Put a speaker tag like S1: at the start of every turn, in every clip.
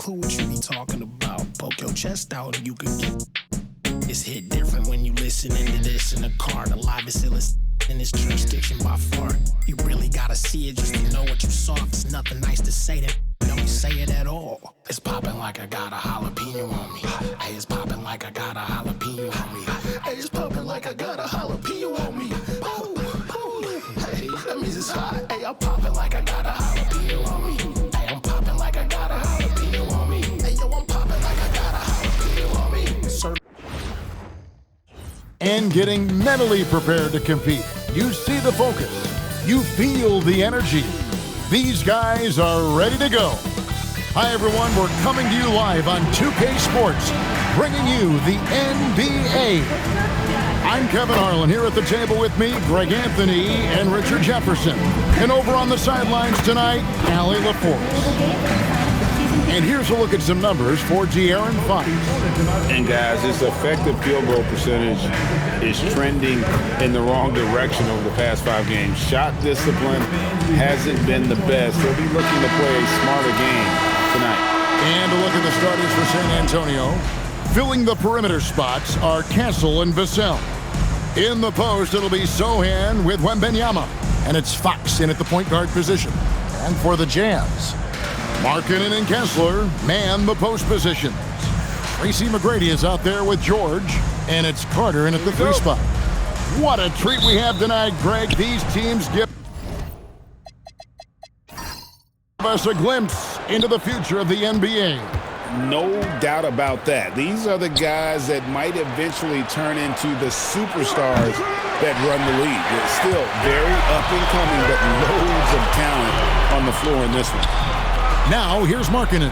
S1: clue what you be talking about. Poke your chest out and you can get. It's hit different when you listening to this in the car. The livest illest in this jurisdiction by far. You really gotta see it just to know what you saw. If it's nothing nice to say, then don't say it at all. It's popping like I got a jalapeno on me. Hey, it's popping like I got a jalapeno on me. Hey, it's popping like I got a jalapeno on me. Ooh, ooh. Hey, that means it's hot. Hey, I'm popping like I got a jalapeno on me. Hey, I'm popping like I got a jalapeno on me. Hey, yo, I'm popping like I got a jalapeno on me. Sir.
S2: And getting mentally prepared to compete. You see the focus. You feel the energy. These guys are ready to go. Hi, everyone. We're coming to you live on 2K Sports, bringing you the NBA. I'm Kevin Harlan. Here at the table with me, Greg Anthony and Richard Jefferson. And over on the sidelines tonight, Allie LaForce. And here's a look at some numbers for De'Aaron Fox.
S3: And guys, his effective field goal percentage is trending in the wrong direction over the past 5 games. Shot discipline hasn't been the best. He'll be looking to play a smarter game tonight.
S2: And a look at the starters for San Antonio. Filling the perimeter spots are Castle and Vassell. In the post, it'll be Sohan with Wembanyama. And it's Fox in at the point guard position. And for the Jazz, Markkanen and Kessler man the post positions. Tracy McGrady is out there with George, and it's Carter in at the 3 spot. What a treat we have tonight, Greg. These teams give us a glimpse into the future of the NBA.
S3: No doubt about that. These are the guys that might eventually turn into the superstars that run the league. It's still very up and coming, but loads of talent on the floor in this one.
S2: Now, here's Markkanen.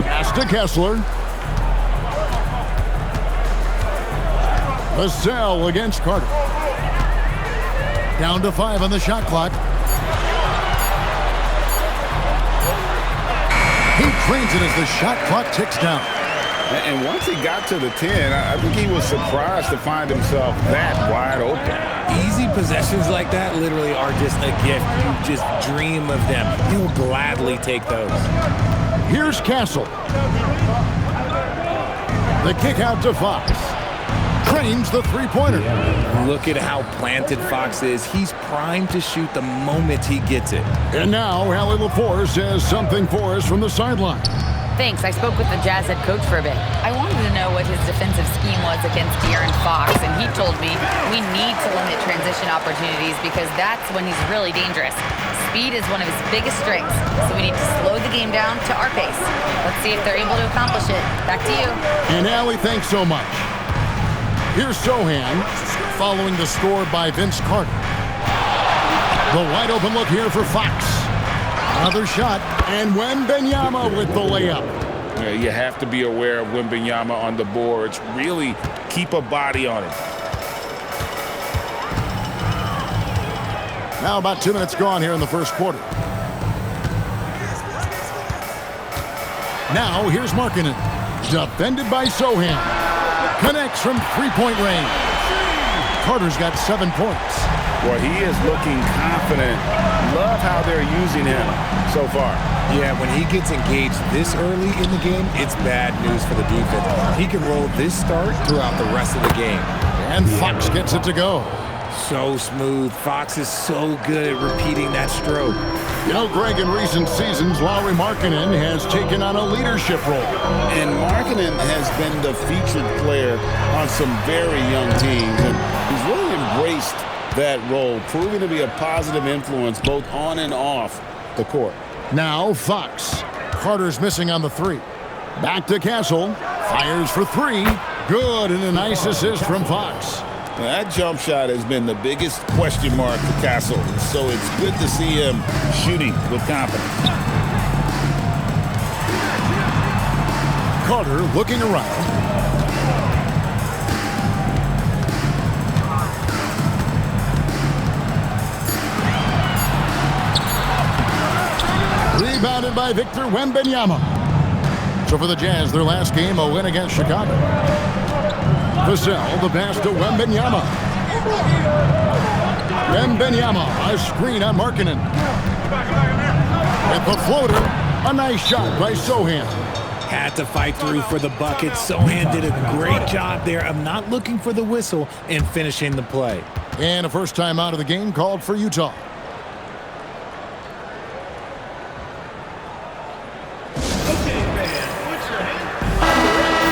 S2: Pass to Kessler. Vassell against Carter. Down to 5 on the shot clock. He drains it as the shot clock ticks down.
S3: And once he got to the 10, I think he was surprised to find himself that wide open.
S4: Easy possessions like that literally are just a gift. You just dream of them. You'll gladly take those.
S2: Here's Castle. The kick out to Fox. Trains the three-pointer.
S4: Look at how planted Fox is. He's primed to shoot the moment he gets it.
S2: And now Allie LaForce has something for us from the sideline.
S5: Thanks. I spoke with the Jazz head coach for a bit. I wanted to know what his defensive scheme was against De'Aaron Fox, and he told me we need to limit transition opportunities because that's when he's really dangerous. Speed is one of his biggest strengths, so we need to slow the game down to our pace. Let's see if they're able to accomplish it. Back to you.
S2: And Allie, thanks so much. Here's Sohan, following the score by Vince Carter. The wide open look here for Fox. Another shot, and Wembanyama with the layup.
S3: Yeah, you have to be aware of Wembanyama on the boards. Really keep a body on him.
S2: Now about 2 minutes gone here in the first quarter. Now here's Markkanen. Defended by Sohan. Connects from three-point range. Carter's got 7 points.
S3: Well, he is looking confident. Love how they're using him so far.
S4: Yeah, when he gets engaged this early in the game, it's bad news for the defense. He can roll this start throughout the rest of the game.
S2: And Fox gets it to go.
S4: So smooth. Fox is so good at repeating that stroke.
S2: You know, Greg, in recent seasons, Lauri Markkanen has taken on a leadership role.
S3: And Markkanen has been the featured player on some very young teams. And he's really embraced that role, proving to be a positive influence both on and off the court.
S2: Now Fox. Carter's missing on the 3. Back to Castle. Fires for 3. Good, and a nice assist from Fox.
S3: Now, that jump shot has been the biggest question mark for Castle, so it's good to see him shooting with confidence.
S2: Carter looking around. Rebounded by Victor Wembanyama. So for the Jazz, their last game, a win against Chicago. Vassell, the pass to Wembanyama. Wembanyama, a screen on Markkanen. With the floater, a nice shot by Sohan.
S4: Had to fight through for the bucket. Sohan did a great job there of not looking for the whistle and finishing the play.
S2: And a first time out of the game called for Utah.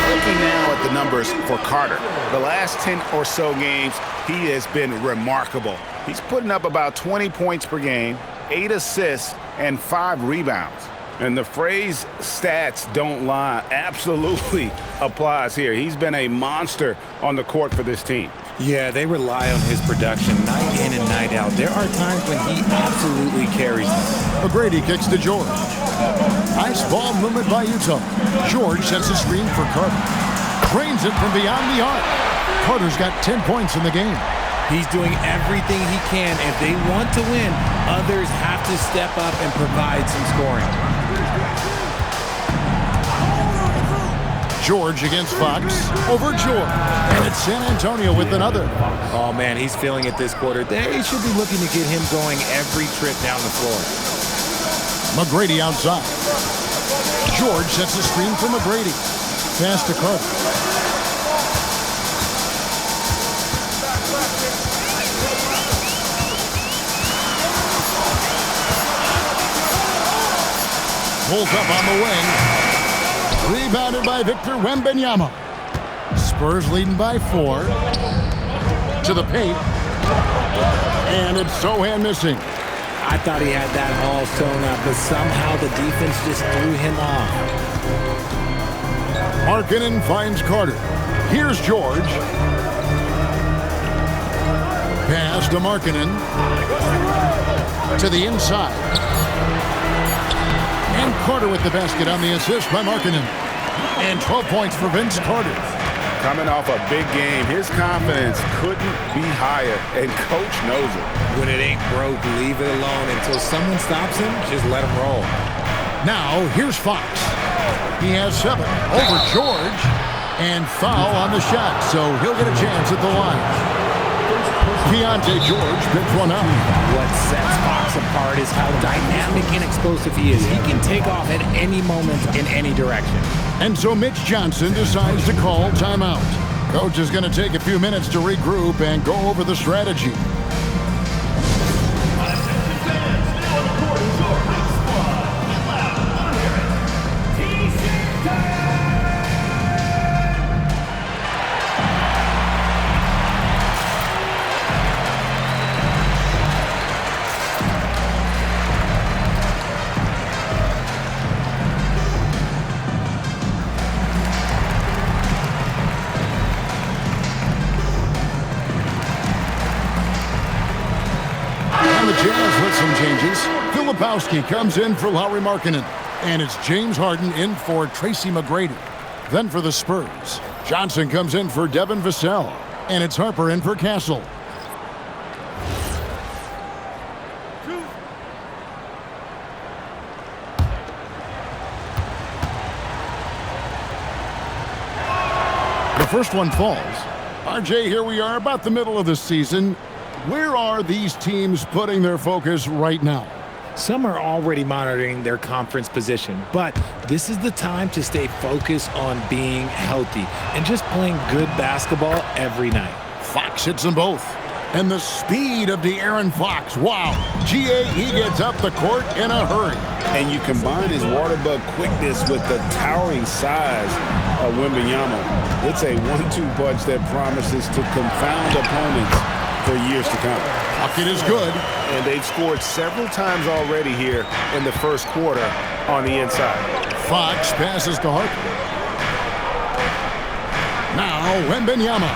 S3: Looking now at the numbers for Carter. The last 10 or so games, he has been remarkable. He's putting up about 20 points per game, 8 assists, and 5 rebounds. And the phrase stats don't lie absolutely applies here. He's been a monster on the court for this team.
S4: Yeah, they rely on his production night in and night out. There are times when he absolutely carries them.
S2: McGrady kicks to George. Nice ball movement by Utah. George sets a screen for Carter. Drains it from beyond the arc. Carter's got 10 points in the game.
S4: He's doing everything he can. If they want to win, others have to step up and provide some scoring.
S2: George against Fox over George. And it's San Antonio with another.
S4: Oh, man, he's feeling it this quarter. They should be looking to get him going every trip down the floor.
S2: McGrady outside. George sets a screen for McGrady. Pass to Carter. Pulls up on the wing. Rebounded by Victor Wembanyama. Spurs leading by 4. To the paint. And it's Sohan missing.
S4: I thought he had that all sewn up, but somehow the defense just threw him off.
S2: Markkanen finds Carter. Here's George. Pass to Markkanen. To the inside. And Carter with the basket on the assist by Markkanen. And 12 points for Vince Carter.
S3: Coming off a big game, his confidence couldn't be higher, and Coach knows it.
S4: When it ain't broke, leave it alone until someone stops him. Just let him roll.
S2: Now, here's Fox. He has 7 over George. And foul on the shot, so he'll get a chance at the line. Keontae George picks one up.
S4: What sets Fox apart is how dynamic and explosive he is. He can take off at any moment in any direction.
S2: And so Mitch Johnson decides to call timeout. Coach is going to take a few minutes to regroup and go over the strategy. Filipowski comes in for Lauri Markkanen. And it's James Harden in for Tracy McGrady. Then for the Spurs, Johnson comes in for Devin Vassell. And it's Harper in for Castle. The first one falls. RJ, here we are about the middle of the season. Where are these teams putting their focus right now?
S4: Some are already monitoring their conference position, but this is the time to stay focused on being healthy and just playing good basketball every night.
S2: Fox hits them both. And the speed of De'Aaron Fox. Wow. He gets up the court in a hurry.
S3: And you combine his water bug quickness with the towering size of Wembanyama. It's a 1-2 punch that promises to confound opponents for years to come.
S2: Bucket is good.
S3: And they've scored several times already here in the first quarter on the inside.
S2: Fox passes to Harper. Now Wembanyama.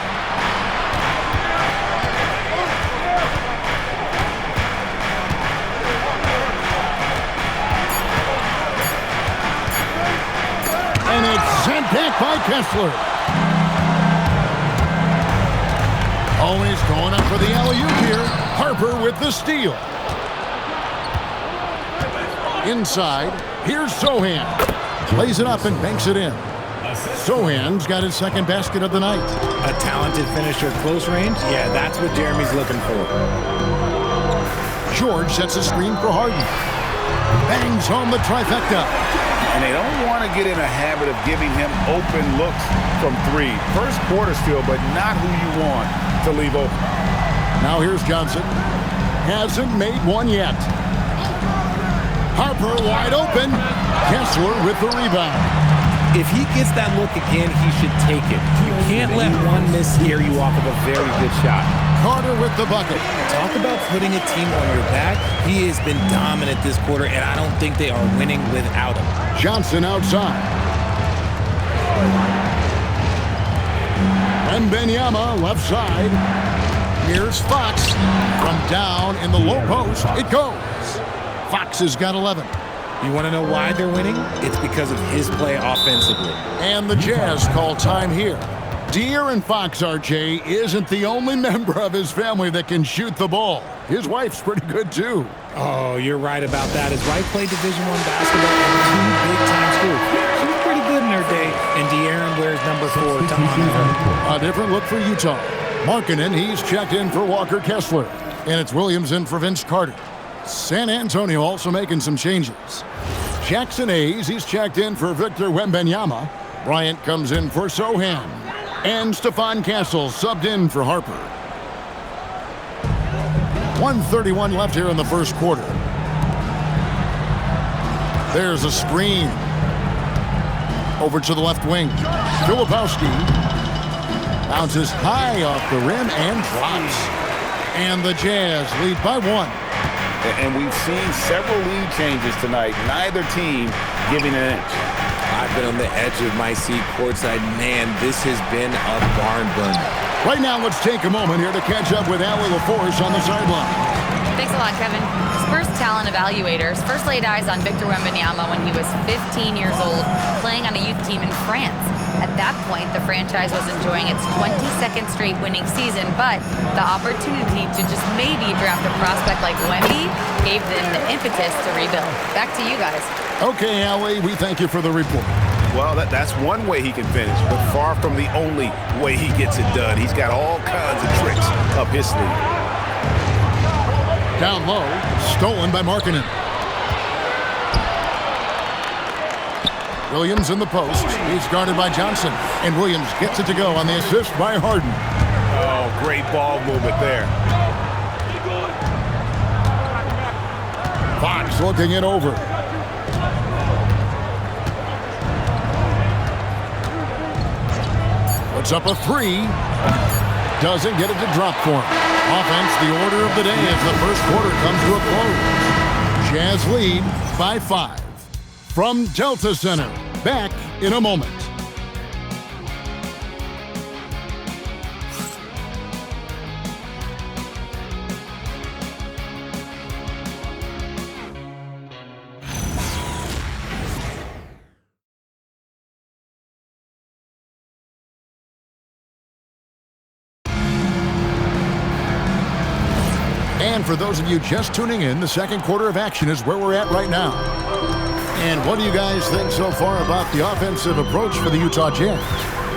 S2: And it's sent back by Kessler. Always going up for the alley-oop here. Harper with the steal. Inside, here's Sohan. Plays it up and banks it in. Sohan's got his second basket of the night.
S4: A talented finisher close range? Yeah, that's what Jeremy's looking for.
S2: George sets a screen for Harden. Bangs home the trifecta.
S3: and they don't want to get in a habit of giving him open looks from three. First quarter still, but not who you want to leave open.
S2: Now here's Johnson. Hasn't made one yet. Harper wide open. Kessler with the rebound.
S4: If he gets that look again, he should take it. You can't let one miss scare you off of a very good shot.
S2: Carter with the bucket.
S4: Talk about putting a team on your back. He has been dominant this quarter, and I don't think they are winning without him.
S2: Johnson outside. Wembanyama left side. Here's Fox from down in the low post. It goes. Fox has got 11.
S4: You want to know why they're winning? It's because of his play offensively.
S2: And the Jazz call time here. De'Aaron Fox, RJ, isn't the only member of his family that can shoot the ball. His wife's pretty good, too.
S4: Oh, you're right about that. His wife played Division I basketball at two big-time schools. She was pretty good in her day, and De'Aaron wears number 4 to honor her.
S2: A different look for Utah. Markkanen, he's checked in for Walker Kessler. And it's Williams in for Vince Carter. San Antonio also making some changes. Jackson Hayes, he's checked in for Victor Wembanyama. Bryant comes in for Sohan. And Stephon Castle subbed in for Harper. 1:31 left here in the first quarter. There's a screen. Over to the left wing. Filipowski bounces high off the rim and drops. And the Jazz lead by 1.
S3: And we've seen several lead changes tonight. Neither team giving an inch.
S4: I've been on the edge of my seat courtside. Man, this has been a barn burner.
S2: Right now, let's take a moment here to catch up with Allie LaForce on the sideline.
S5: Thanks a lot, Kevin. Spurs talent evaluators first laid eyes on Victor Wembanyama when he was 15 years old, playing on a youth team in France. At that point, the franchise was enjoying its 22nd straight winning season, but the opportunity to just maybe draft a prospect like Wemby gave them the impetus to rebuild. Back to you guys.
S2: Okay, Allie, we thank you for the report.
S3: Well, that's one way he can finish, but far from the only way he gets it done. He's got all kinds of tricks up his sleeve.
S2: Down low, stolen by Markkanen. Williams in the post. He's guarded by Johnson. And Williams gets it to go on the assist by Harden.
S3: Oh, great ball movement there.
S2: Fox looking it over. Puts up a 3. Doesn't get it to drop for him. Offense, the order of the day as the first quarter comes to a close. Jazz lead by 5. From Delta Center, back in a moment. And for those of you just tuning in, the second quarter of action is where we're at right now. And what do you guys think so far about the offensive approach for the Utah Jazz?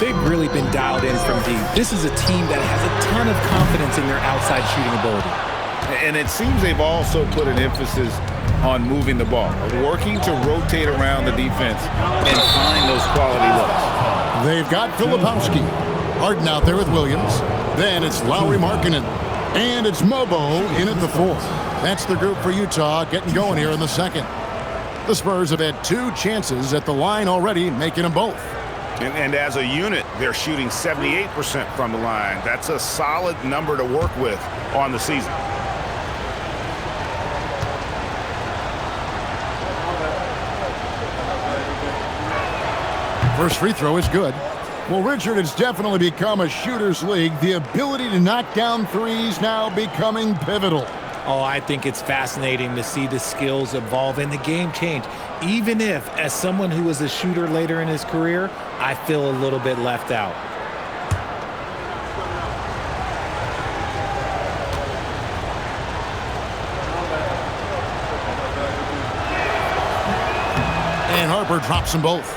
S4: They've really been dialed in from deep. This is a team that has a ton of confidence in their outside shooting ability.
S3: And it seems they've also put an emphasis on moving the ball, working to rotate around the defense and find those quality looks.
S2: They've got Filipowski. Harden out there with Williams. Then it's Lowry Markkanen. And it's Mobo in at the 4th. That's the group for Utah getting going here in the second. The Spurs have had 2 chances at the line already, making them both.
S3: And as a unit, they're shooting 78% from the line. That's a solid number to work with on the season.
S2: First free throw is good. Well, Richard, it's definitely become a shooter's league. The ability to knock down threes now becoming pivotal.
S4: Oh, I think it's fascinating to see the skills evolve and the game change. Even if, as someone who was a shooter later in his career, I feel a little bit left out.
S2: And Harper drops them both.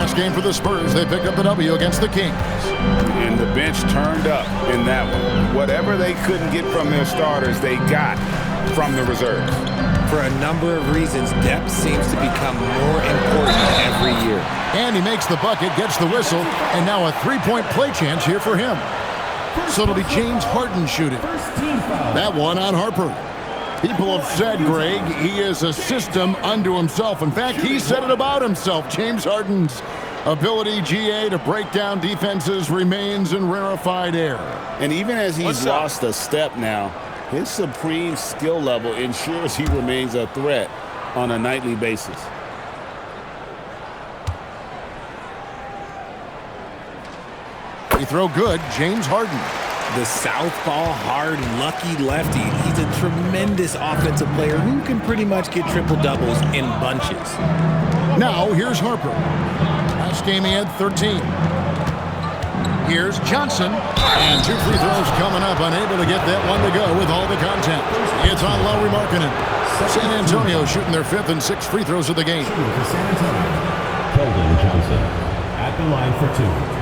S2: Last game for the Spurs, they picked up the W against the Kings.
S3: And the bench turned up in that one. Whatever they couldn't get from their starters, they got from the reserves.
S4: For a number of reasons, depth seems to become more important every year.
S2: And he makes the bucket, gets the whistle, and now a three-point play chance here for him. So it'll be James Harden shooting. That one on Harper. People have said, Greg, he is a system unto himself. In fact, he said it about himself. James Harden's ability, GA, to break down defenses remains in rarefied air.
S3: And even as he's lost a step now, his supreme skill level ensures he remains a threat on a nightly basis.
S2: Free throw good, James Harden.
S4: The southpaw, hard, lucky lefty. He's a tremendous offensive player who can pretty much get triple-doubles in bunches.
S2: Now, here's Harper. Last game he had 13. Here's Johnson. And 2 free throws coming up, unable to get that one to go with all the content. It's on Lauri Markkanen. San Antonio shooting their 5th and 6th free throws of the game.
S6: San Antonio, Keldon Johnson at the line for 2.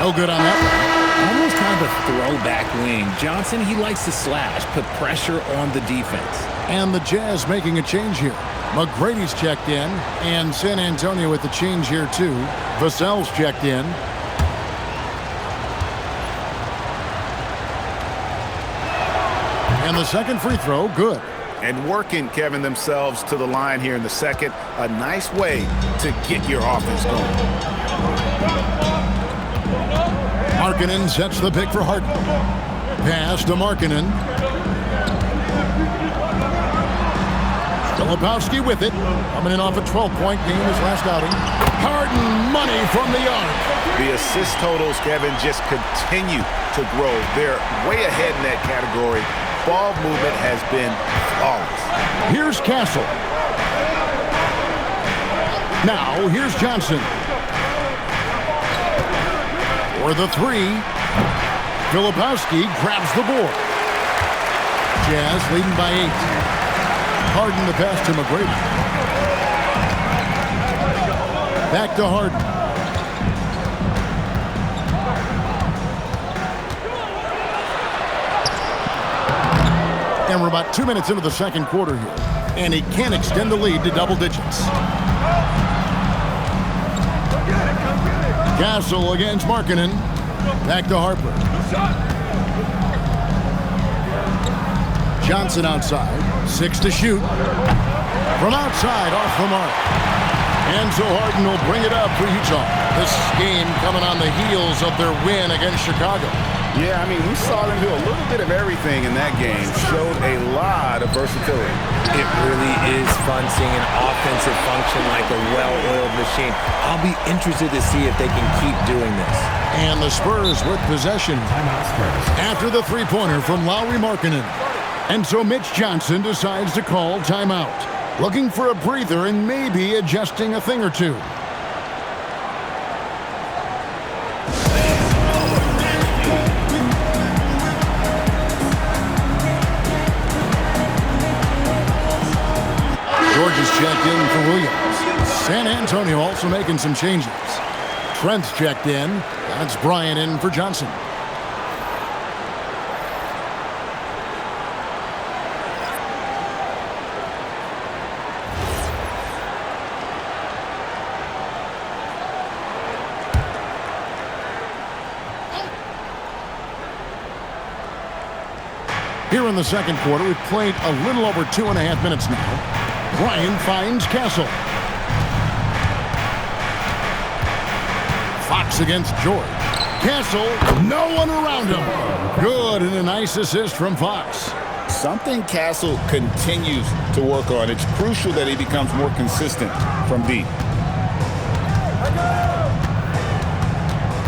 S2: No good on that one.
S4: Almost kind of a throwback wing. Johnson, he likes to slash, put pressure on the defense.
S2: And the Jazz making a change here. McGrady's checked in, and San Antonio with the change here too. Vassell's checked in. And the second free throw, good.
S7: And working, Kevin, themselves to the line here in the second. A nice way to get your offense going.
S2: Markkanen sets the pick for Harden. Pass to Markkanen. Filipowski with it. Coming in off a 12-point game his last outing. Harden money from the arc.
S7: The assist totals, Kevin, just continue to grow. They're way ahead in that category. Ball movement has been flawless.
S2: Here's Castle. Now, here's Johnson. For the 3. Filipowski grabs the board. Jazz leading by 8. Harden the pass to McGrady. Back to Harden. And we're about 2 minutes into the second quarter here. And he can extend the lead to double digits. Castle against Markkanen. Back to Harper. Johnson outside. 6 to shoot. From outside, off the mark. And so Harden will bring it up for Utah. This game coming on the heels of their win against Chicago.
S7: Yeah, I mean, we saw them do a little bit of everything in that game. Showed a lot of versatility.
S4: It really is fun seeing an offensive function like a well-oiled machine. I'll be interested to see if they can keep doing this.
S2: And the Spurs with possession after the three-pointer from Lauri Markkanen. And so Mitch Johnson decides to call timeout. Looking for a breather and maybe adjusting a thing or two. George is checked in for Williams. San Antonio also making some changes. Trent's checked in. That's Bryant in for Johnson. Here in the second quarter, we've played a little over 2.5 minutes now. Bryant finds Castle. Fox against George. Castle, no one around him. Good, and a nice assist from Fox.
S3: Something Castle continues to work on. It's crucial that he becomes more consistent from deep.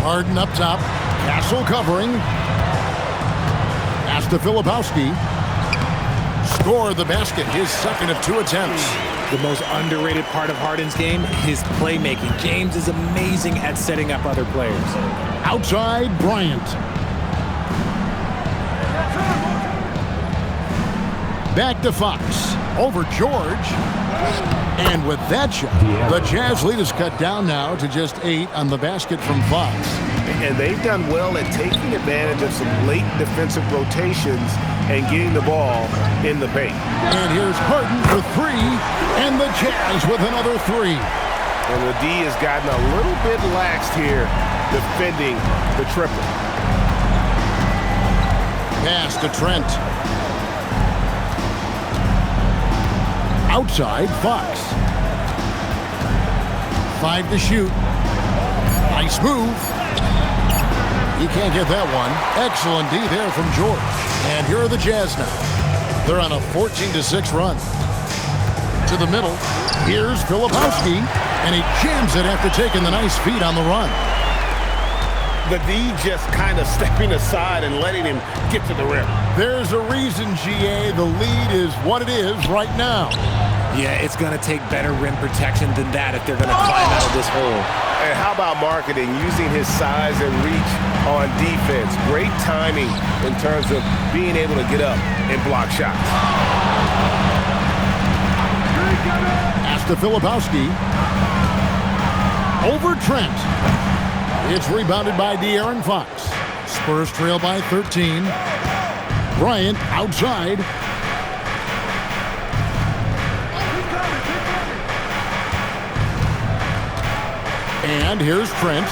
S2: Harden up top. Castle covering. Pass to Filipowski. Score the basket, his second of 2 attempts.
S4: The most underrated part of Harden's game, his playmaking. James is amazing at setting up other players.
S2: Outside, Bryant. Back to Fox. Over George. And with that shot, the Jazz lead is cut down now to just 8 on the basket from Fox.
S7: And they've done well at taking advantage of some late defensive rotations and getting the ball in the paint.
S2: And here's Harden for 3, and the Jazz with another 3.
S7: And the D has gotten a little bit laxed here defending the triple.
S2: Pass to Trent. Outside, Fox. 5 to shoot. Nice move. He can't get that one. Excellent D there from George. And here are the Jazz now. They're on a 14-6 run. To the middle. Here's Filipowski. And he jams it after taking the nice feed on the run.
S7: The D just kind of stepping aside and letting him get to the rim.
S2: There's a reason, GA, the lead is what it is right now.
S4: Yeah, it's going to take better rim protection than that if they're going to climb out of this hole.
S7: And how about marketing, using his size and reach on defense? Great timing in terms of being able to get up and block shots.
S2: Pass to Filipowski. Over Trent. It's rebounded by De'Aaron Fox. Spurs trail by 13. Bryant outside. And here's Trent.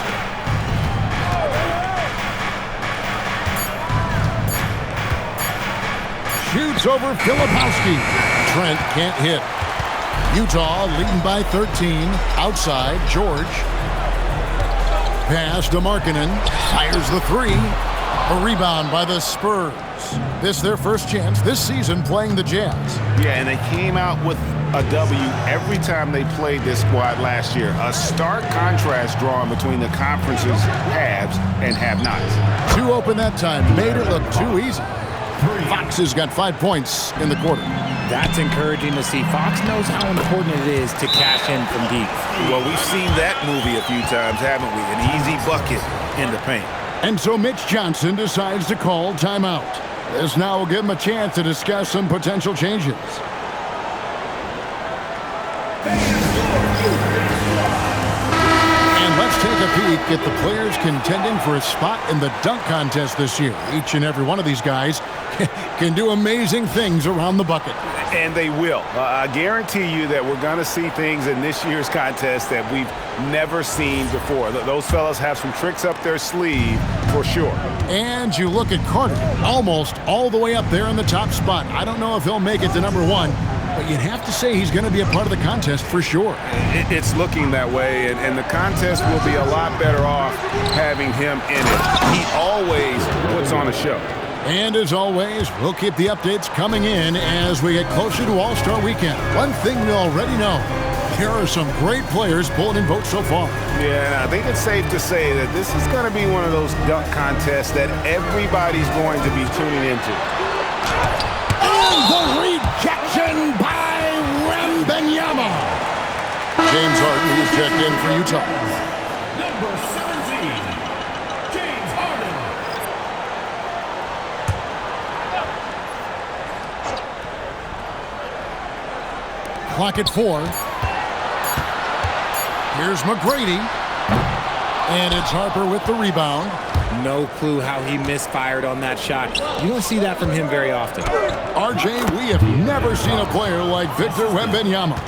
S2: Shoots over Filipowski. Trent can't hit. Utah leading by 13. Outside, George. Pass to Markkanen. Fires the 3. A rebound by the Spurs. This their first chance this season playing the Jazz.
S7: Yeah, and they came out with a W every time they played this squad last year. A stark contrast drawn between the conference's haves and have-nots.
S2: Too open that time. Made it look too easy. Fox has got 5 points in the quarter.
S4: That's encouraging to see. Fox knows how important it is to cash in from deep.
S7: Well, we've seen that movie a few times, haven't we? An easy bucket in the paint.
S2: And so Mitch Johnson decides to call timeout. This now will give him a chance to discuss some potential changes. And let's take a peek at the players contending for a spot in the dunk contest this year. Each and every one of these guys can do amazing things around the bucket.
S7: And they will. I guarantee you that we're going to see things in this year's contest that we've never seen before. Those fellas have some tricks up their sleeve for sure.
S2: And you look at Carter, almost all the way up there in the top spot. I don't know if he'll make it to number 1, but you'd have to say he's going to be a part of the contest for sure.
S7: It's looking that way, and the contest will be a lot better off having him in it. He always puts on a show.
S2: And as always, we'll keep the updates coming in as we get closer to All-Star Weekend. One thing we already know, here are some great players pulling in votes so far.
S7: Yeah, I think it's safe to say that this is going to be one of those dunk contests that everybody's going to be tuning into.
S2: And the rejection by Wembanyama. James Harden, who's checked in for Utah.
S6: Number 17, James Harden.
S2: Clock at 4. Here's McGrady. And it's Harper with the rebound.
S4: No clue how he misfired on that shot. You don't see that from him very often.
S2: RJ, we have never seen a player like Victor Wembanyama.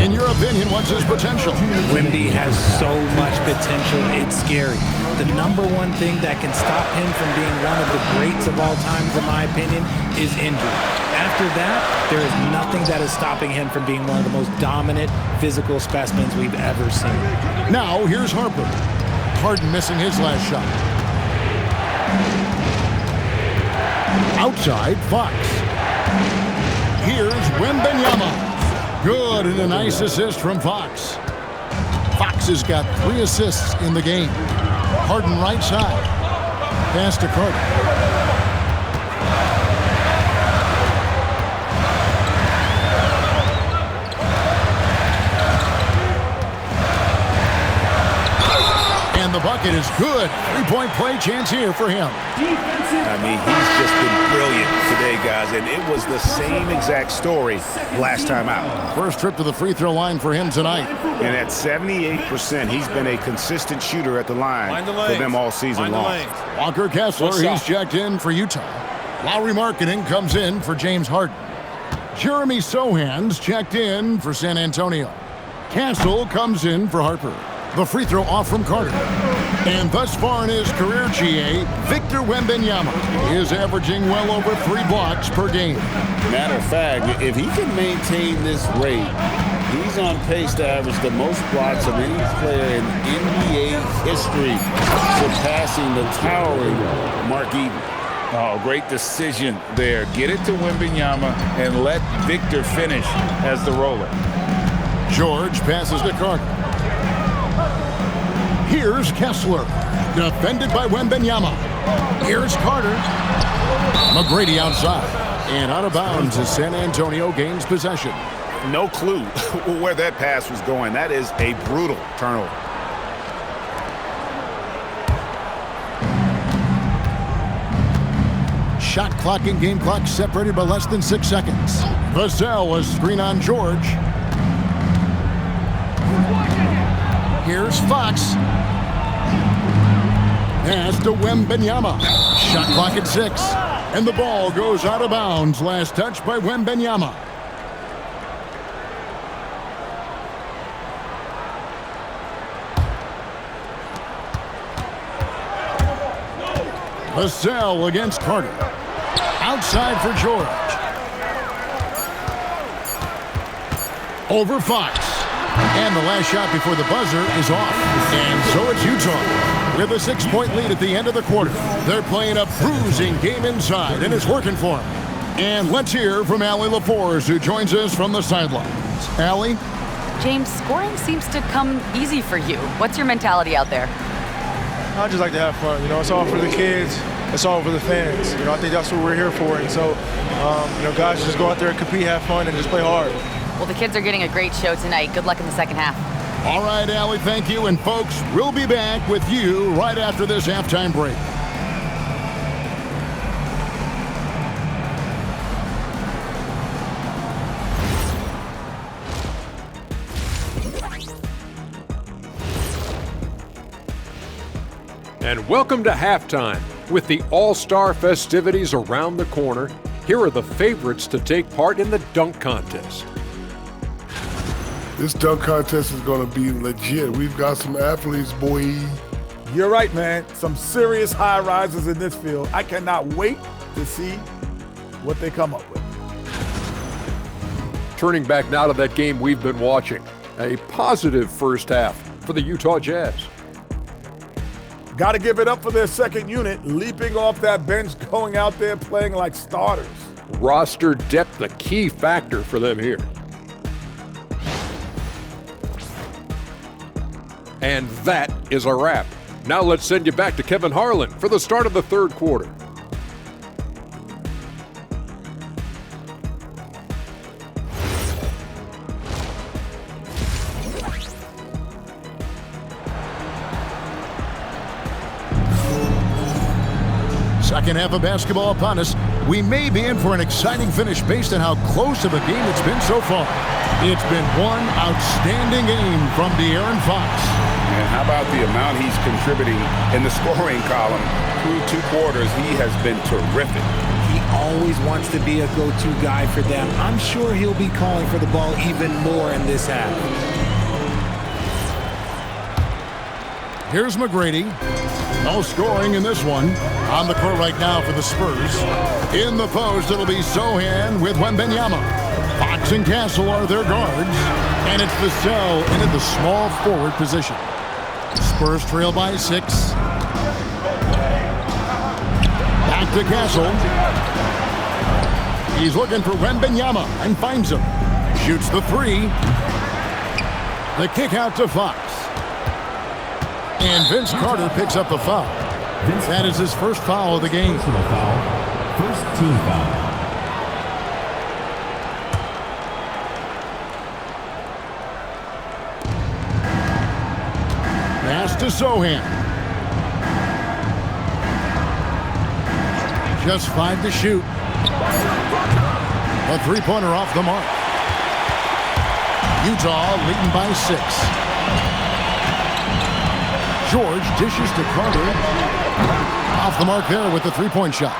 S2: In your opinion, what's his potential?
S4: Wemby has so much potential, it's scary. The number one thing that can stop him from being one of the greats of all times, in my opinion, is injury. After that, there is nothing that is stopping him from being one of the most dominant physical specimens we've ever seen.
S2: Now, here's Harper. Harden missing his last shot. Outside, Fox. Here's Wembanyama. Good, and a nice assist from Fox. Fox has got 3 assists in the game. Harden right side. Pass to Carter. And the bucket is good. Three-point play chance here for him.
S7: I mean, he's just been brilliant today, guys, and it was the same exact story last time out.
S2: First trip to the free throw line for him tonight.
S7: And at 78%, he's been a consistent shooter at the line for them all season long.
S2: Walker Kessler, he's checked in for Utah. Lowry Marketing comes in for James Harden. Jeremy Sohan's checked in for San Antonio. Castle comes in for Harper. The free throw off from Carter. And thus far in his career, GA, Victor Wembanyama is averaging well over 3 blocks per game.
S3: Matter of fact, if he can maintain this rate, he's on pace to average the most blocks of any player in NBA history, surpassing the towering Mark Eaton. Oh, great decision there. Get it to Wembanyama and let Victor finish as the roller.
S2: George passes to Carter. Here's Kessler, defended by Wembanyama. Here's Carter. McGrady outside, and out of bounds as San Antonio gains possession.
S7: No clue where that pass was going. That is a brutal turnover.
S2: Shot clock and game clock separated by less than 6 seconds. Vassell was screen on George. Here's Fox. Pass to Wembanyama. Shot clock at 6. And the ball goes out of bounds. Last touch by Wembanyama. Vassell against Carter. Outside for George. Over Fox. And the last shot before the buzzer is off. And so it's Utah with a 6-point lead at the end of the quarter. They're playing a bruising game inside, and it's working for them. And let's hear from Allie LaForce, who joins us from the sidelines. Allie?
S5: James, scoring seems to come easy for you. What's your mentality out there?
S8: I just like to have fun. You know, it's all for the kids. It's all for the fans. You know, I think that's what we're here for. And so, you know, guys, just go out there and compete, have fun, and just play hard.
S5: Well, the kids are getting a great show tonight. Good luck in the second half.
S2: All right, Allie, thank you. And folks, we'll be back with you right after this halftime break.
S9: And welcome to halftime. With the All-Star festivities around the corner, here are the favorites to take part in the dunk contest.
S10: This dunk contest is going to be legit. We've got some athletes, boy.
S11: You're right, man. Some serious high risers in this field. I cannot wait to see what they come up with.
S9: Turning back now to that game we've been watching. A positive first half for the Utah Jazz.
S11: Got to give it up for their second unit, leaping off that bench, going out there playing like starters.
S9: Roster depth, a key factor for them here. And that is a wrap. Now let's send you back to Kevin Harlan for the start of the third quarter.
S2: Second half of basketball upon us. We may be in for an exciting finish based on how close of a game it's been so far. It's been one outstanding game from De'Aaron Fox.
S7: And how about the amount he's contributing in the scoring column through 2 quarters? He has been terrific.
S4: He always wants to be a go-to guy for them. I'm sure he'll be calling for the ball even more in this half.
S2: Here's McGrady. No scoring in this one. On the court right now for the Spurs. In the post, it'll be Sohan with Wembanyama. Fox and Castle are their guards. And it's Vassell into the small forward position. Spurs trail by 6. Back to Castle. He's looking for Wembanyama and finds him. Shoots the 3. The kick out to Fox. And Vince Carter picks up the foul. That is his first foul of the game.
S6: Personal foul. First team foul.
S2: Pass to Sohan. Just 5 to shoot. A three-pointer off the mark. Utah leading by 6. George dishes to Carter. Off the mark there with the three-point shot.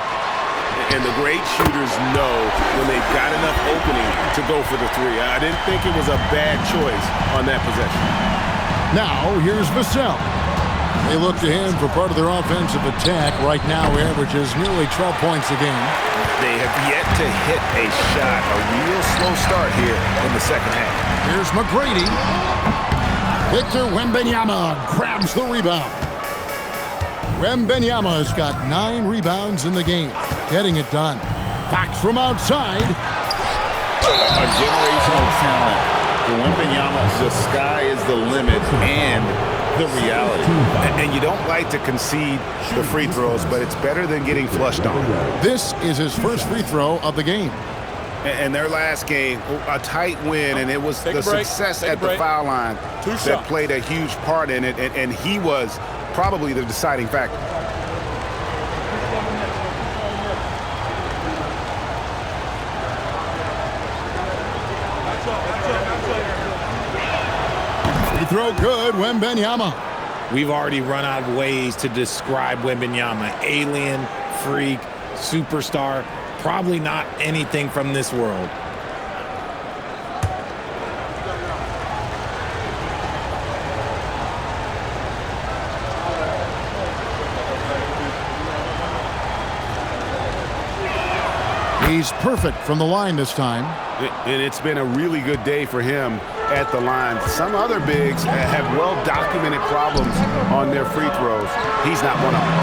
S7: And the great shooters know when they've got enough opening to go for the three. I didn't think it was a bad choice on that possession.
S2: Now, here's Vassell. They look to him for part of their offensive attack. Right now, he averages nearly 12 points a game.
S7: They have yet to hit a shot. A real slow start here in the second half.
S2: Here's McGrady. Victor Wembanyama grabs the rebound. Wembanyama's got 9 rebounds in the game. Getting it done. Fox from outside.
S3: A generational talent. For Wembanyama, the sky is the limit and the reality.
S7: And you don't like to concede the free throws, but it's better than getting flushed on.
S2: This is his first free throw of the game.
S7: And their last game, a tight win, and it was the success at the foul line that played a huge part in it, and he was probably the deciding factor.
S2: Free throw good, Wembanyama.
S4: We've already run out of ways to describe Wembanyama. Alien, freak, superstar, probably not anything from this world.
S2: He's perfect from the line this time.
S7: And it's been a really good day for him at the line. Some other bigs have well-documented problems on their free throws. He's not one of them.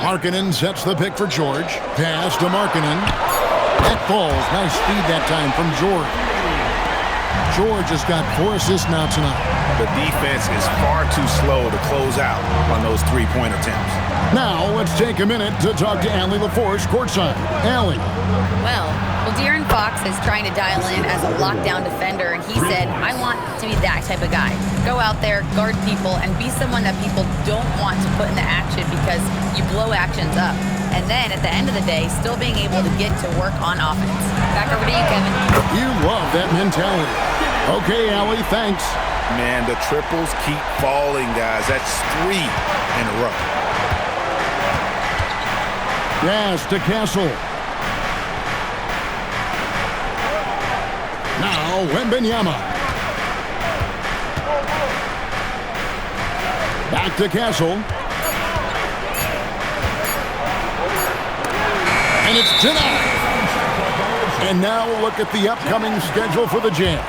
S2: Markkanen sets the pick for George. Pass to Markkanen. That falls. Nice speed that time from George. George has got 4 assists now tonight.
S7: The defense is far too slow to close out on those three-point attempts.
S2: Now, let's take a minute to talk to Allie LaForce courtside. Allie.
S5: Well, De'Aaron Fox is trying to dial in as a lockdown defender, and he said, I want to be that type of guy. Go out there, guard people, and be someone that people don't want to put into action because you blow actions up. And then, at the end of the day, still being able to get to work on offense. Back over to you, Kevin.
S2: You love that mentality. Okay, Allie, thanks.
S7: Man, the triples keep falling, guys. That's 3 in a row.
S2: Pass to Castle. Now, Wembanyama. Back to Castle. And it's denied. And now look at the upcoming schedule for the Jazz.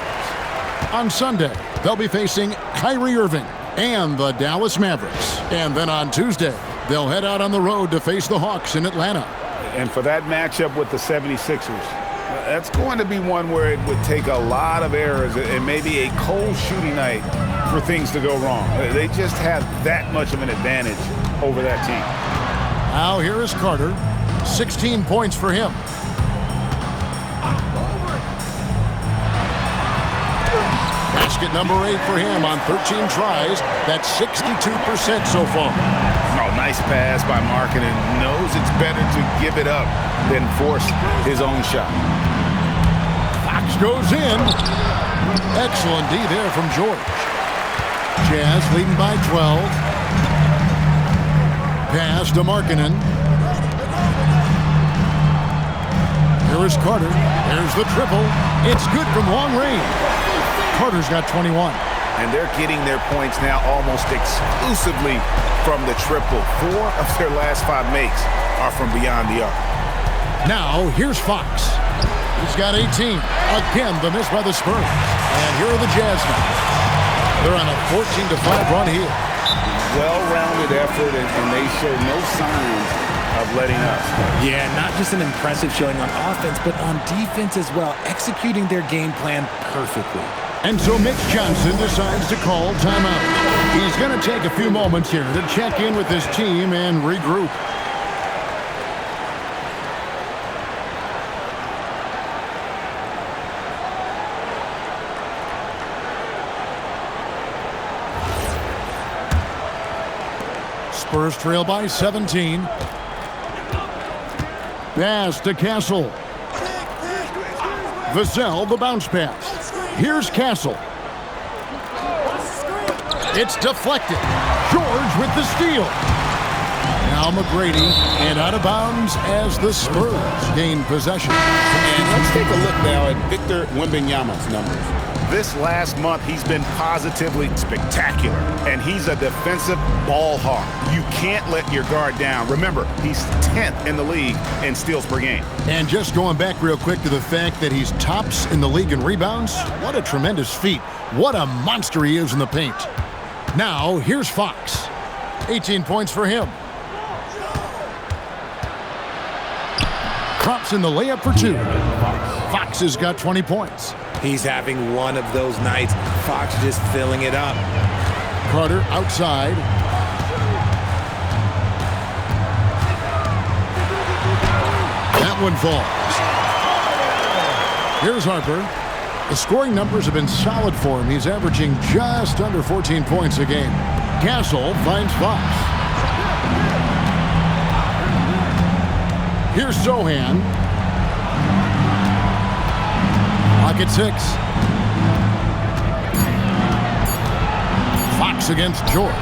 S2: On Sunday, they'll be facing Kyrie Irving and the Dallas Mavericks. And then on Tuesday, they'll head out on the road to face the Hawks in Atlanta.
S7: And for that matchup with the 76ers, that's going to be one where it would take a lot of errors and maybe a cold shooting night for things to go wrong. They just have that much of an advantage over that team.
S2: Now here is Carter. 16 points for him. Basket number 8 for him on 13 tries. That's 62% so far.
S7: Oh, nice pass by Markkanen. Knows it's better to give it up than force his own shot.
S2: Fox goes in. Excellent D there from George. Jazz leading by 12. Pass to Markkanen. Here is Carter. There's the triple. It's good from long range. Carter's got 21.
S7: And they're getting their points now almost exclusively from the triple. 4 of their last 5 makes are from beyond the arc.
S2: Now, here's Fox. He's got 18. Again, the miss by the Spurs. And here are the Jazz now. They're on a 14-5 run here.
S7: Well-rounded effort, and they show no signs of letting up.
S4: Yeah, not just an impressive showing on offense, but on defense as well, executing their game plan perfectly.
S2: And so Mitch Johnson decides to call timeout. He's going to take a few moments here to check in with his team and regroup. Spurs trail by 17. Pass to Castle. Vassell, the bounce pass. Here's Castle. It's deflected. George with the steal. Now McGrady, and out of bounds as the Spurs gain possession.
S3: And let's take a look now at Victor Wembanyama's numbers.
S7: This last month, he's been positively spectacular, and he's a defensive ball hawk. You can't let your guard down. Remember, he's 10th in the league in steals per game.
S2: And just going back real quick to the fact that he's tops in the league in rebounds, what a tremendous feat. What a monster he is in the paint. Now, here's Fox. 18 points for him. Drops in the layup for 2. Fox has got 20 points.
S4: He's having one of those nights. Fox just filling it up.
S2: Carter outside. That one falls. Here's Harper. The scoring numbers have been solid for him. He's averaging just under 14 points a game. Castle finds Fox. Here's Sohan. Clock at 6. Fox against George.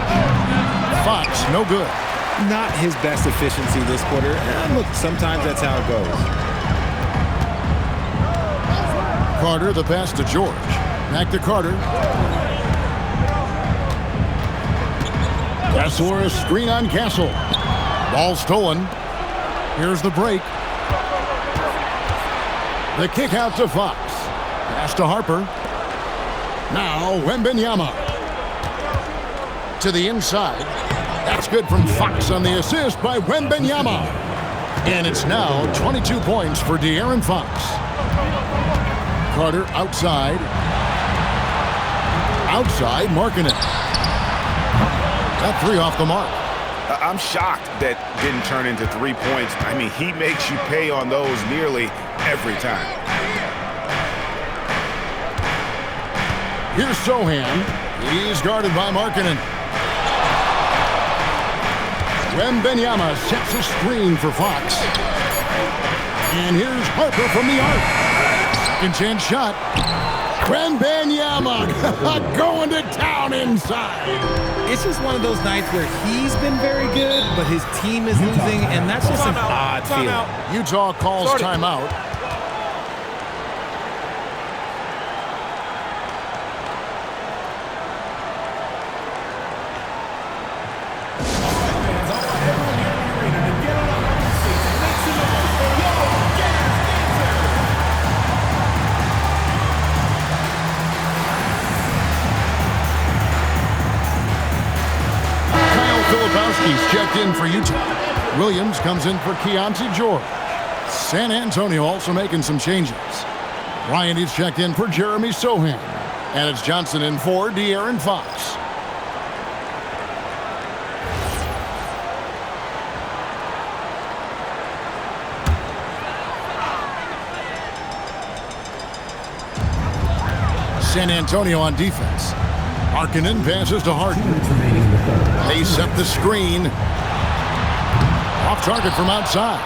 S2: Fox, no good.
S4: Not his best efficiency this quarter. And look, sometimes that's how it goes.
S2: Carter, the pass to George. Back to Carter. Castle, a screen on Castle. Ball stolen. Here's the break. The kick out to Fox. Pass to Harper. Now Wembanyama. To the inside. That's good from Fox on the assist by Wembanyama. And it's now 22 points for De'Aaron Fox. Carter outside. Outside, Markkanen. That 3 off the mark.
S7: I'm shocked that didn't turn into 3 points. I mean, he makes you pay on those nearly every time.
S2: Here's Sohan. He's guarded by Markkanen. Wembanyama sets a screen for Fox. And here's Harper from the arc. Second chance shot. Wembanyama going to town inside.
S4: It's just one of those nights where he's been very good, but his team is losing, and that's just an odd feeling.
S2: Utah calls timeout. He's checked in for Utah. Williams comes in for Keontae George. San Antonio also making some changes. Ryan is checked in for Jeremy Sohan. And it's Johnson in for De'Aaron Fox. San Antonio on defense. Markkanen passes to Harden. They set the screen. Off target from outside.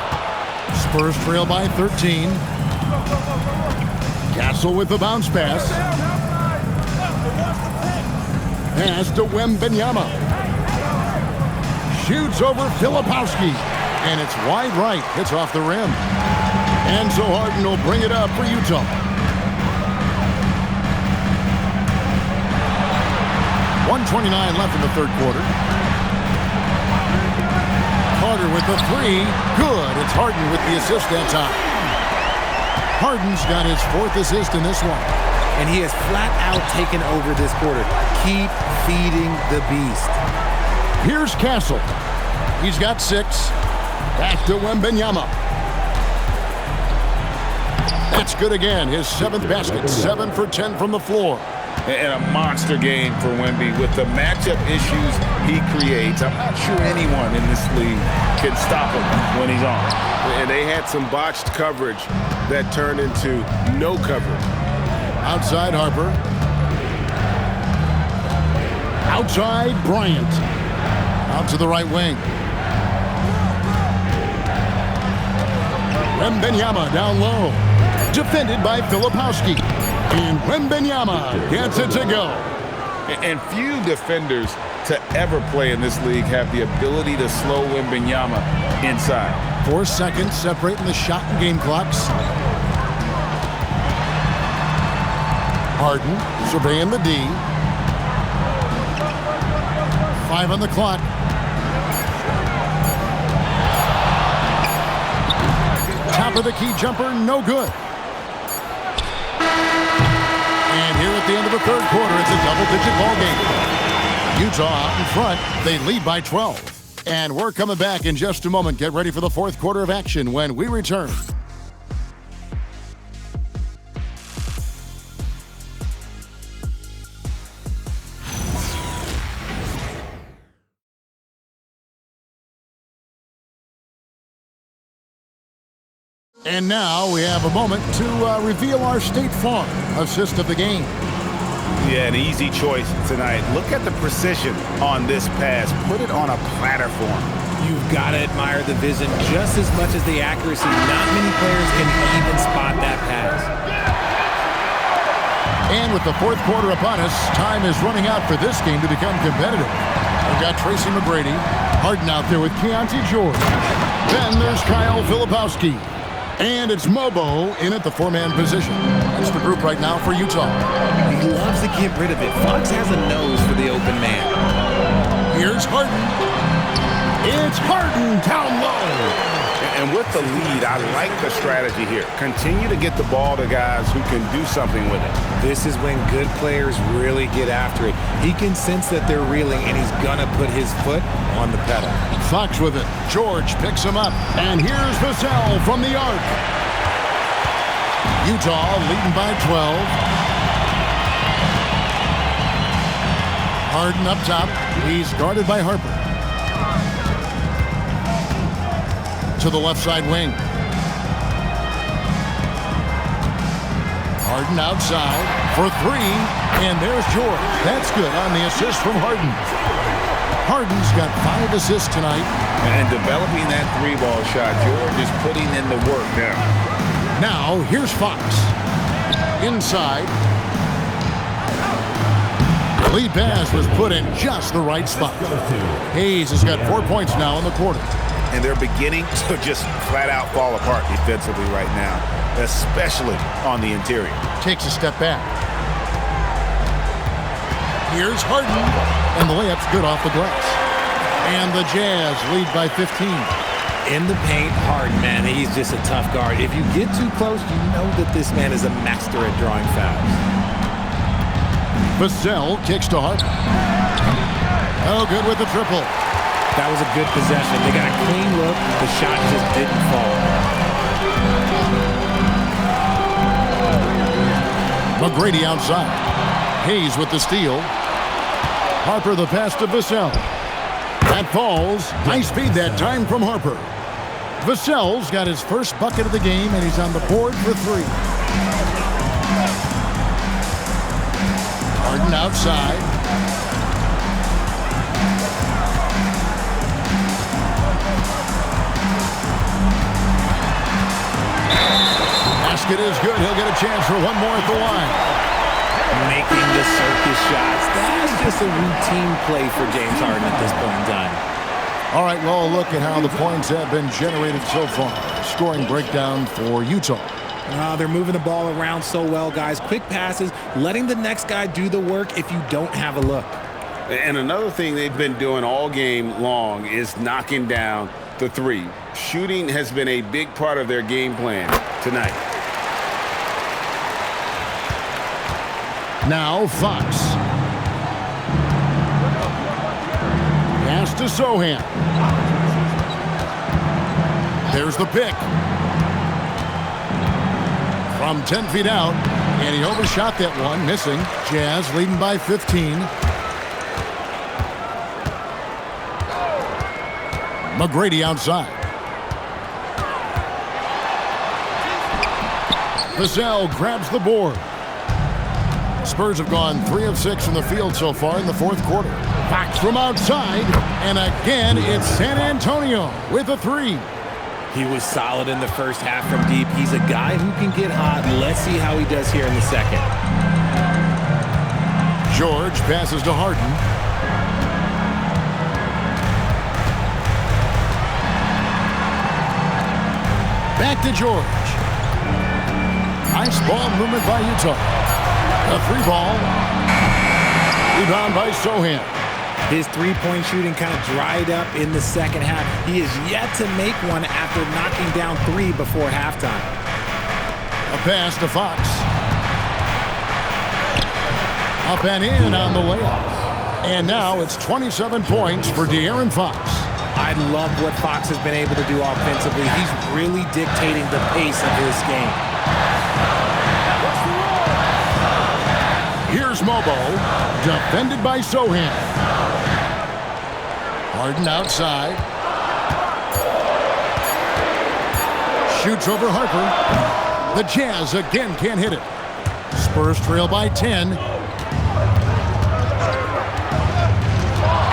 S2: Spurs trail by 13. Castle with the bounce pass. Pass to Wembanyama. Shoots over Filipowski. And it's wide right. Hits off the rim. And so Harden will bring it up for Utah. 1:29 left in the third quarter. Carter with the 3. Good. It's Harden with the assist that time. Harden's got his 4th assist in this one.
S4: And he has flat out taken over this quarter. Keep feeding the beast.
S2: Here's Castle. He's got 6. Back to Wembanyama. That's good again. His 7th basket. 7 for 10 from the floor.
S3: And a monster game for Wemby with the matchup issues he creates. I'm not sure anyone in this league can stop him when he's on. And they had some botched coverage that turned into no coverage.
S2: Outside Harper. Outside Bryant. Out to the right wing. Wembenyama down low. Defended by Filipowski. And Wembenyama gets it to go.
S7: And few defenders to ever play in this league have the ability to slow Wembenyama inside.
S2: 4 seconds separating the shot and game clocks. Harden surveying the D. 5 on the clock. Top of the key jumper, no good. And here at the end of the third quarter, it's a double-digit ball game. Utah out in front. They lead by 12. And we're coming back in just a moment. Get ready for the fourth quarter of action when we return. And now we have a moment to reveal our State Farm assist of the game.
S7: Yeah, an easy choice tonight. Look at the precision on this pass. Put it on a platter form.
S4: You've got to admire the vision just as much as the accuracy. Not many players can even spot that pass.
S2: And with the fourth quarter upon us, time is running out for this game to become competitive. We've got Tracy McGrady, Harden out there with Keontae George. Then there's Kyle Filipowski. And it's Mobo in at the 4-man position. That's the group right now for Utah.
S4: He loves to get rid of it. Fox has a nose for the open man.
S2: Here's Harden. It's Harden down low.
S7: And with the lead, I like the strategy here. Continue to get the ball to guys who can do something with it.
S4: This is when good players really get after it. He can sense that they're reeling, and he's going to put his foot on the pedal.
S2: Fox with it. George picks him up. And here's Vassell from the arc. Utah leading by 12. Harden up top. He's guarded by Harper. To the left side wing. Harden outside for 3. And there's George. That's good on the assist from Harden. Harden's got 5 assists tonight.
S7: And developing that 3-ball shot, George is putting in the work now.
S2: Now, here's Fox. Inside. The lead pass was put in just the right spot. Hayes has got 4 points now in the quarter.
S7: And they're beginning to just flat out fall apart defensively right now, especially on the interior.
S2: Takes a step back. Here's Harden, and the layup's good off the glass. And the Jazz lead by 15.
S4: In the paint, Harden, man, he's just a tough guard. If you get too close, you know that this man is a master at drawing fouls.
S2: Vassell kicks to Harden. Oh, good with the triple.
S4: That was a good possession. They got a clean look. The shot just didn't fall.
S2: McGrady outside. Hayes with the steal. Harper the pass to Vassell. That falls. Nice speed that time from Harper. Vassell's got his first bucket of the game, and he's on the board for 3. Harden outside. Basket is good. He'll get a chance for one more at the line.
S4: Making the circus shots. That's just a routine play for James Harden at this point in time.
S2: All right, well, look at how the points have been generated so far. Scoring breakdown for Utah.
S4: They're moving the ball around so well, guys. Quick passes, letting the next guy do the work if you don't have a look.
S7: And another thing they've been doing all game long is knocking down the 3. Shooting has been a big part of their game plan tonight.
S2: Now Fox. Pass to Sohan. There's the pick. From 10 feet out, and he overshot that one, missing. Jazz leading by 15. McGrady outside. Vassell grabs the board. Spurs have gone 3 of 6 from the field so far in the fourth quarter. Fox from outside, and again it's San Antonio with a 3.
S4: He was solid in the first half from deep. He's a guy who can get hot. Let's see how he does here in the second.
S2: George passes to Harden. Back to George. Nice ball movement by Utah. A 3 ball. Rebound by Sohan.
S4: His three-point shooting kind of dried up in the second half. He is yet to make one after knocking down 3 before halftime.
S2: A pass to Fox. Up and in on the layup. And now it's 27 points for De'Aaron Fox.
S4: I love what Fox has been able to do offensively. He's really dictating the pace of his game.
S2: Here's Mobo, defended by Sohan. Harden outside. Shoots over Harper. The Jazz again can't hit it. Spurs trail by 10.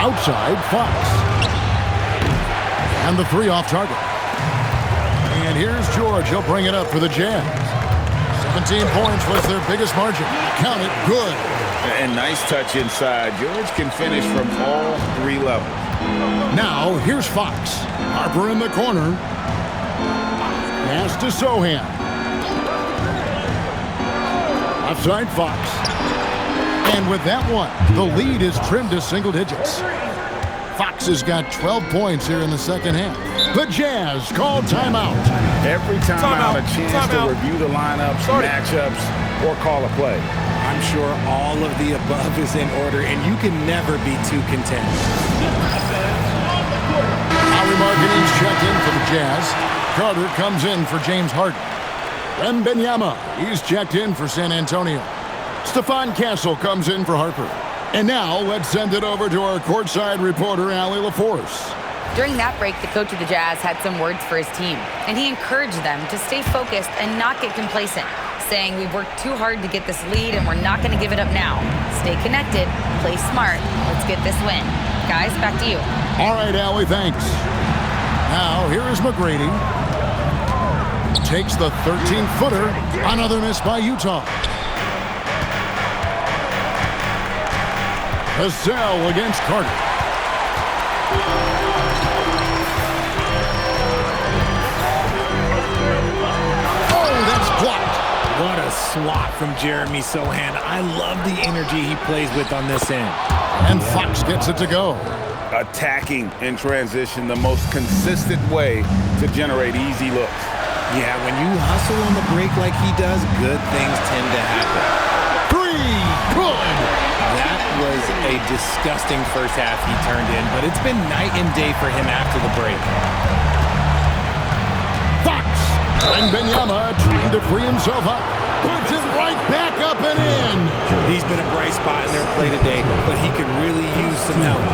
S2: Outside, Fox. And the 3 off target. And here's George. He'll bring it up for the Jazz. 17 points was their biggest margin. Count it, good.
S7: And nice touch inside. George can finish from all 3 levels.
S2: Now, here's Fox. Harper in the corner. Pass to Sohan. Outside Fox. And with that one, the lead is trimmed to single digits. Fox has got 12 points here in the second half. The Jazz call timeout.
S7: Every time a chance to review the lineups, matchups, or call a play.
S4: I'm sure all of the above is in order, and you can never be too content.
S2: Howie Markkanen's checked in for the Jazz. Carter comes in for James Harden. Wembanyama, he's checked in for San Antonio. Stephon Castle comes in for Harper. And now, let's send it over to our courtside reporter, Allie LaForce.
S5: During that break, the coach of the Jazz had some words for his team, and he encouraged them to stay focused and not get complacent, saying we've worked too hard to get this lead and we're not going to give it up now. Stay connected, play smart, let's get this win. Guys, back to you.
S2: All right, Allie, thanks. Now, here is McGrady. Takes the 13-footer. Another miss by Utah. Hassell against Carter. Oh, that's blocked.
S4: What a swat from Jeremy Sohan. I love the energy he plays with on this end.
S2: And Fox gets it to go.
S7: Attacking in transition, the most consistent way to generate easy looks.
S4: Yeah, when you hustle on the break like he does, good things tend to happen.
S2: 3, good.
S4: That was a disgusting first half he turned in, but it's been night and day for him after the break.
S2: Fox and Wembanyama trying to free himself up. Puts it right back up and in.
S4: He's been a bright spot in their play today, but he could really use some help.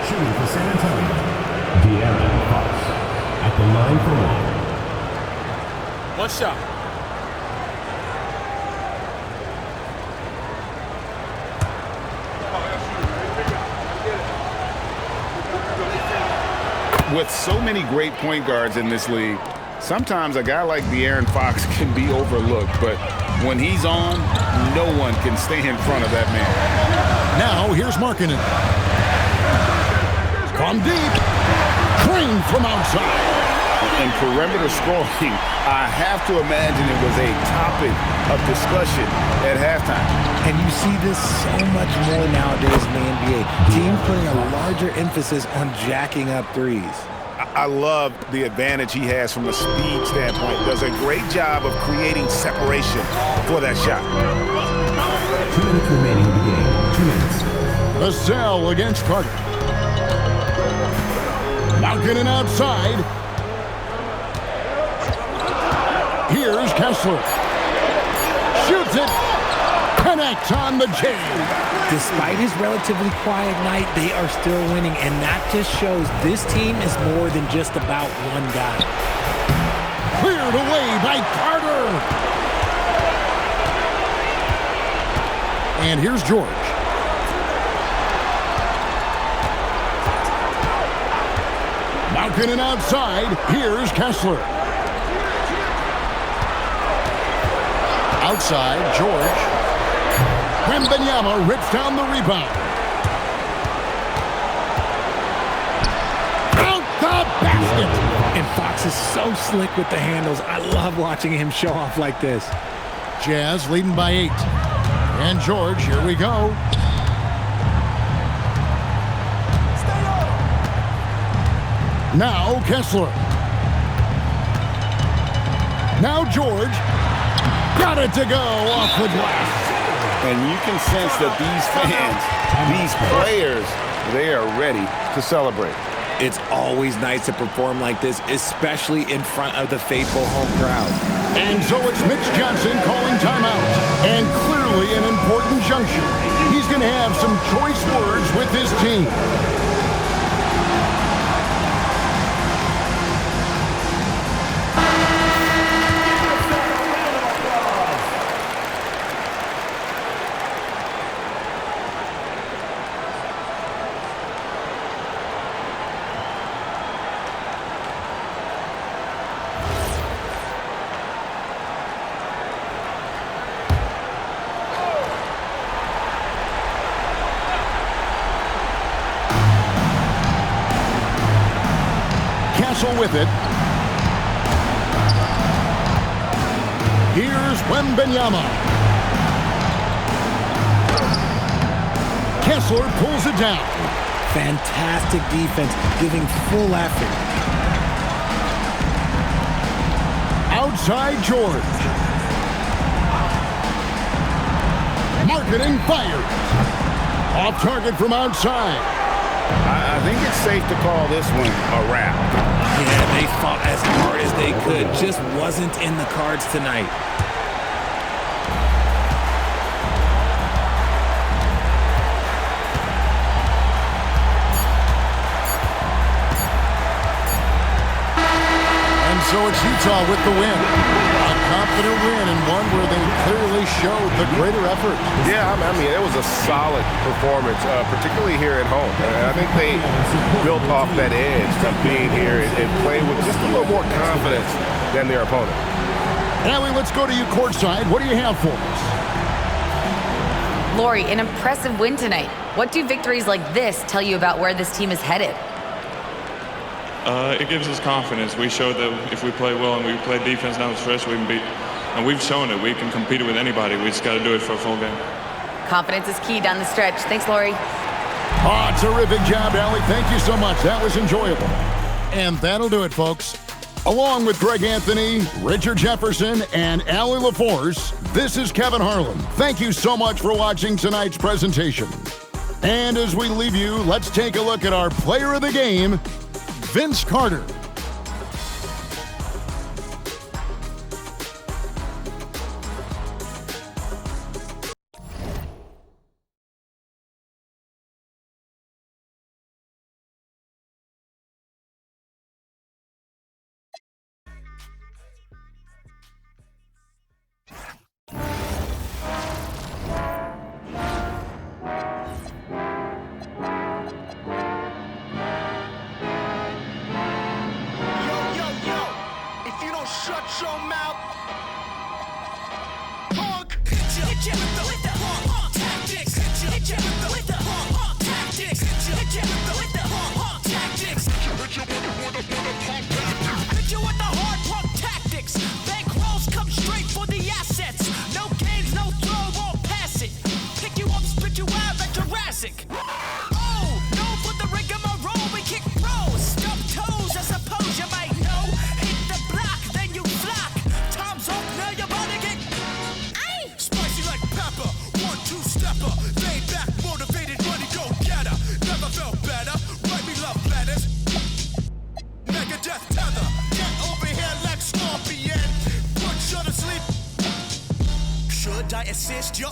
S6: Shooting for San Antonio, De'Aaron Fox at the line for 1.
S4: One shot.
S7: With so many great point guards in this league, sometimes a guy like De'Aaron Fox can be overlooked, but when he's on, no one can stay in front of that man.
S2: Now, here's Markkanen. From deep. Green from outside.
S7: In perimeter scoring, I have to imagine it was a topic of discussion at halftime.
S4: And you see this so much more nowadays in the NBA. Teams putting a larger emphasis on jacking up threes.
S7: I love the advantage he has from a speed standpoint. Does a great job of creating separation for that shot.
S6: 2 minutes remaining in the game. 2 minutes.
S2: Hassell against Carter. Markkanen outside. Here's Kessler. Shoots it. Connects on the chain.
S4: Despite his relatively quiet night, they are still winning, and that just shows this team is more than just about one guy.
S2: Cleared away by Carter. And here's George. Malkin and outside. Here's Kessler. Outside, George. Wembanyama rips down the rebound. Out the basket.
S4: And Fox is so slick with the handles. I love watching him show off like this.
S2: Jazz leading by 8. And George, here we go. Now Kessler. Now George. Got it to go off the glass.
S7: And you can sense that these fans, these players, they are ready to celebrate.
S4: It's always nice to perform like this, especially in front of the faithful home crowd.
S2: And so it's Mitch Johnson calling timeout. And clearly an important juncture. He's going to have some choice words with his team. With it. Here's Wembanyama. Kessler pulls it down.
S4: Fantastic defense, giving full effort.
S2: Outside George. Marketing fires. Off target from outside.
S7: I think it's safe to call this one a wrap.
S4: Yeah, they fought as hard as they could. Just wasn't in the cards tonight.
S2: And so it's Utah with the win. A confident win and one where they clearly showed the greater effort.
S3: Yeah, I mean, it was a solid performance, particularly here at home. And I think they built off that edge of being here and playing with just a little more confidence than their opponent.
S2: Allie, let's go to you courtside. What do you have for us?
S5: Lori, an impressive win tonight. What do victories like this tell you about where this team is headed?
S12: It gives us confidence. We showed that if we play well and we play defense down the stretch, we can beat. And we've shown it. We can compete with anybody. We just got to do it for a full game.
S5: Confidence is key down the stretch. Thanks, Lori.
S2: Oh, terrific job, Allie. Thank you so much. That was enjoyable. And that'll do it, folks. Along with Greg Anthony, Richard Jefferson, and Allie LaForce, this is Kevin Harlan. Thank you so much for watching tonight's presentation. And as we leave you, let's take a look at our player of the game, Vince Carter.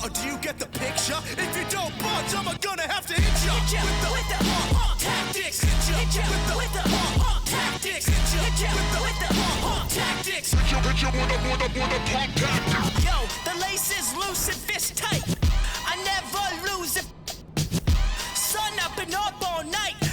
S13: Or do you get the picture? If you don't budge, I'm gonna have to hit ya. Hit ya with the tactics. Hit ya with the tactics. Hit ya with the tactics. Hit ya with the pump tactics. Yo, the lace is loose and fist tight. I never lose it. Son, I've been up all night.